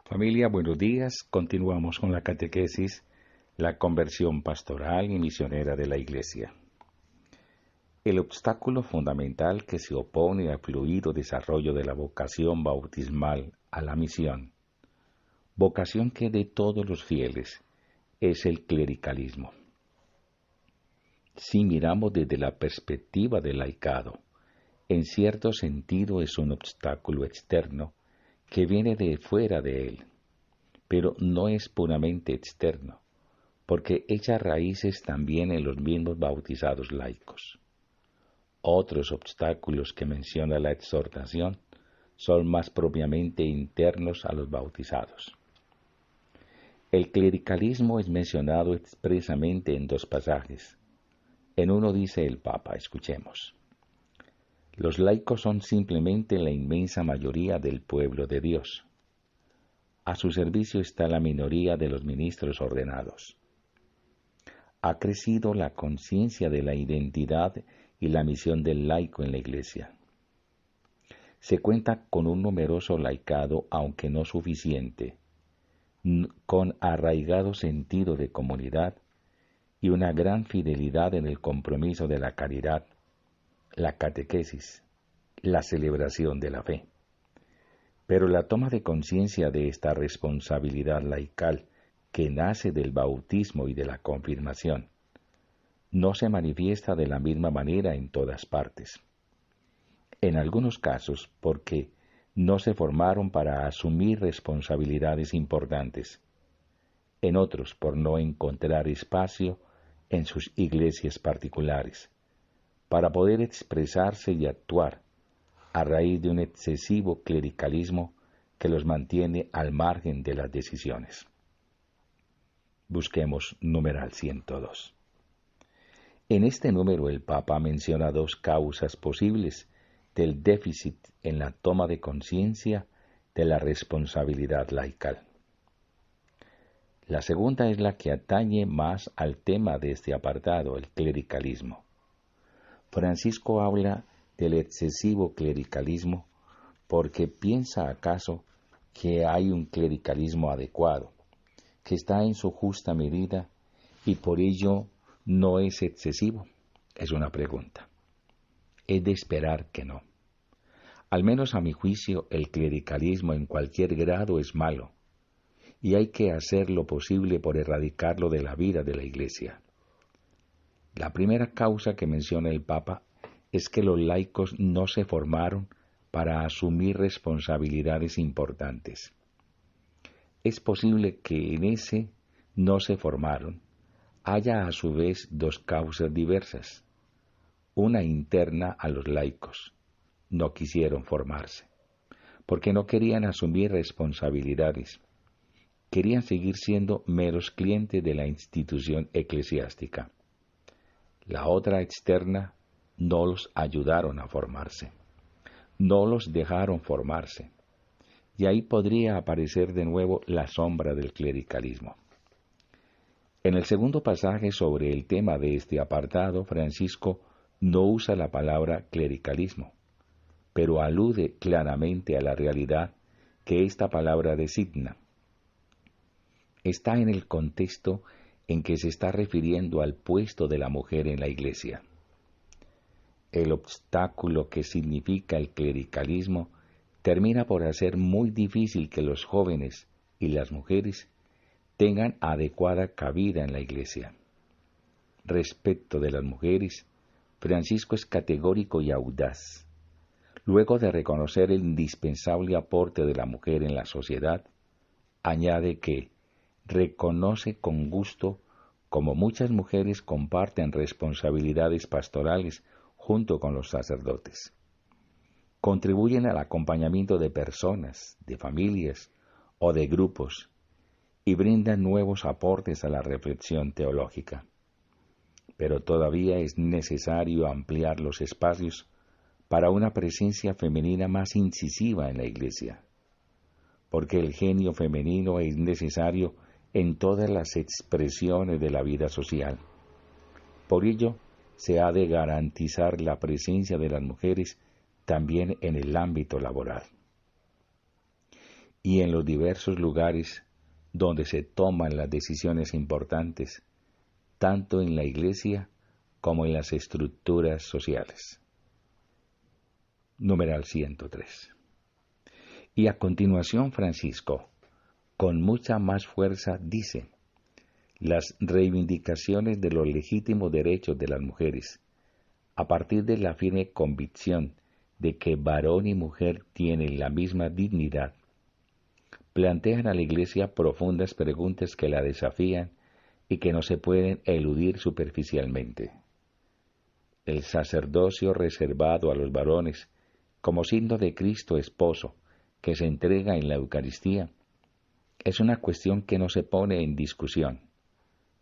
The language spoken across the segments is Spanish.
Familia, buenos días. Continuamos con la catequesis, la conversión pastoral y misionera de la Iglesia. El obstáculo fundamental que se opone al fluido desarrollo de la vocación bautismal a la misión, vocación que de todos los fieles es el clericalismo. Si miramos desde la perspectiva del laicado, en cierto sentido es un obstáculo externo que viene de fuera de él, pero no es puramente externo, porque echa raíces también en los mismos bautizados laicos. Otros obstáculos que menciona la exhortación son más propiamente internos a los bautizados. El clericalismo es mencionado expresamente en dos pasajes. En uno dice el Papa, escuchemos: los laicos son simplemente la inmensa mayoría del pueblo de Dios. A su servicio está la minoría de los ministros ordenados. Ha crecido la conciencia de la identidad y la misión del laico en la Iglesia. Se cuenta con un numeroso laicado, aunque no suficiente, con arraigado sentido de comunidad y una gran fidelidad en el compromiso de la caridad, la catequesis, la celebración de la fe. Pero la toma de conciencia de esta responsabilidad laical que nace del bautismo y de la confirmación no se manifiesta de la misma manera en todas partes. En algunos casos, porque no se formaron para asumir responsabilidades importantes. En otros, por no encontrar espacio en sus iglesias particulares, para poder expresarse y actuar a raíz de un excesivo clericalismo que los mantiene al margen de las decisiones. Busquemos numeral 102. En este número el Papa menciona dos causas posibles del déficit en la toma de conciencia de la responsabilidad laical. La segunda es la que atañe más al tema de este apartado, el clericalismo. Francisco habla del excesivo clericalismo porque piensa acaso que hay un clericalismo adecuado, que está en su justa medida y por ello no es excesivo. Es una pregunta. Es de esperar que no. Al menos a mi juicio, el clericalismo en cualquier grado es malo, y hay que hacer lo posible por erradicarlo de la vida de la Iglesia. La primera causa que menciona el Papa es que los laicos no se formaron para asumir responsabilidades importantes. Es posible que en ese no se formaron haya a su vez dos causas diversas. Una interna a los laicos: no quisieron formarse, porque no querían asumir responsabilidades. Querían seguir siendo meros clientes de la institución eclesiástica. La otra externa: no los ayudaron a formarse, no los dejaron formarse. Y ahí podría aparecer de nuevo la sombra del clericalismo. En el segundo pasaje sobre el tema de este apartado, Francisco no usa la palabra clericalismo, pero alude claramente a la realidad que esta palabra designa. Está en el contexto en que se está refiriendo al puesto de la mujer en la Iglesia. El obstáculo que significa el clericalismo termina por hacer muy difícil que los jóvenes y las mujeres tengan adecuada cabida en la Iglesia. Respecto de las mujeres, Francisco es categórico y audaz. Luego de reconocer el indispensable aporte de la mujer en la sociedad, añade que reconoce con gusto cómo muchas mujeres comparten responsabilidades pastorales junto con los sacerdotes. Contribuyen al acompañamiento de personas, de familias o de grupos y brindan nuevos aportes a la reflexión teológica. Pero todavía es necesario ampliar los espacios para una presencia femenina más incisiva en la Iglesia, porque el genio femenino es necesario en todas las expresiones de la vida social. Por ello, se ha de garantizar la presencia de las mujeres también en el ámbito laboral. y en los diversos lugares donde se toman las decisiones importantes, tanto en la Iglesia como en las estructuras sociales. Numeral 103. Y a continuación Francisco, con mucha más fuerza, dice: las reivindicaciones de los legítimos derechos de las mujeres, a partir de la firme convicción de que varón y mujer tienen la misma dignidad, plantean a la Iglesia profundas preguntas que la desafían y que no se pueden eludir superficialmente. El sacerdocio reservado a los varones, como signo de Cristo esposo, que se entrega en la Eucaristía, es una cuestión que no se pone en discusión,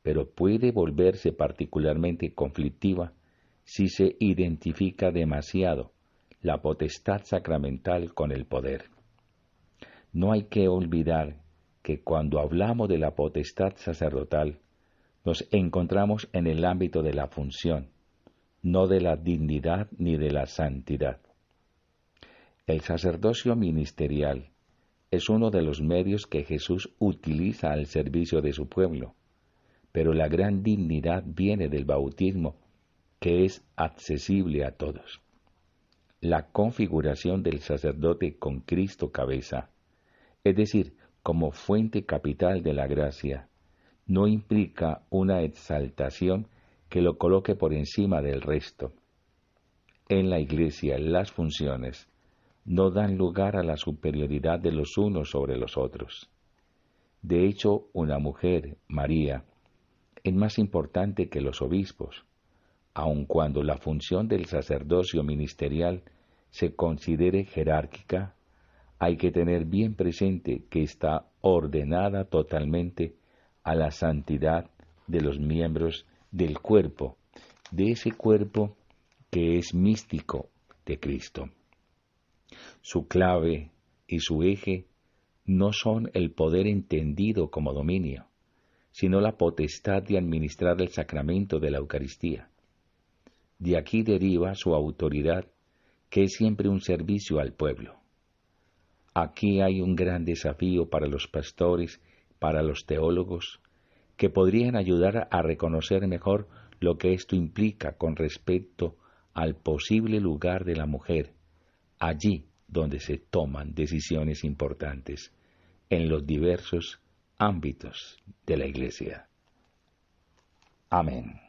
pero puede volverse particularmente conflictiva si se identifica demasiado la potestad sacramental con el poder. No hay que olvidar que cuando hablamos de la potestad sacerdotal, nos encontramos en el ámbito de la función, no de la dignidad ni de la santidad. El sacerdocio ministerial es uno de los medios que Jesús utiliza al servicio de su pueblo, pero la gran dignidad viene del bautismo, que es accesible a todos. La configuración del sacerdote con Cristo cabeza, es decir, como fuente capital de la gracia, no implica una exaltación que lo coloque por encima del resto. En la Iglesia, las funciones no dan lugar a la superioridad de los unos sobre los otros. De hecho, una mujer, María, es más importante que los obispos, aun cuando la función del sacerdocio ministerial se considere jerárquica. Hay que tener bien presente que está ordenada totalmente a la santidad de los miembros del cuerpo, de ese cuerpo que es místico de Cristo. Su clave y su eje no son el poder entendido como dominio, sino la potestad de administrar el sacramento de la Eucaristía. De aquí deriva su autoridad, que es siempre un servicio al pueblo. Aquí hay un gran desafío para los pastores, para los teólogos, que podrían ayudar a reconocer mejor lo que esto implica con respecto al posible lugar de la mujer, allí donde se toman decisiones importantes en los diversos ámbitos de la Iglesia. Amén.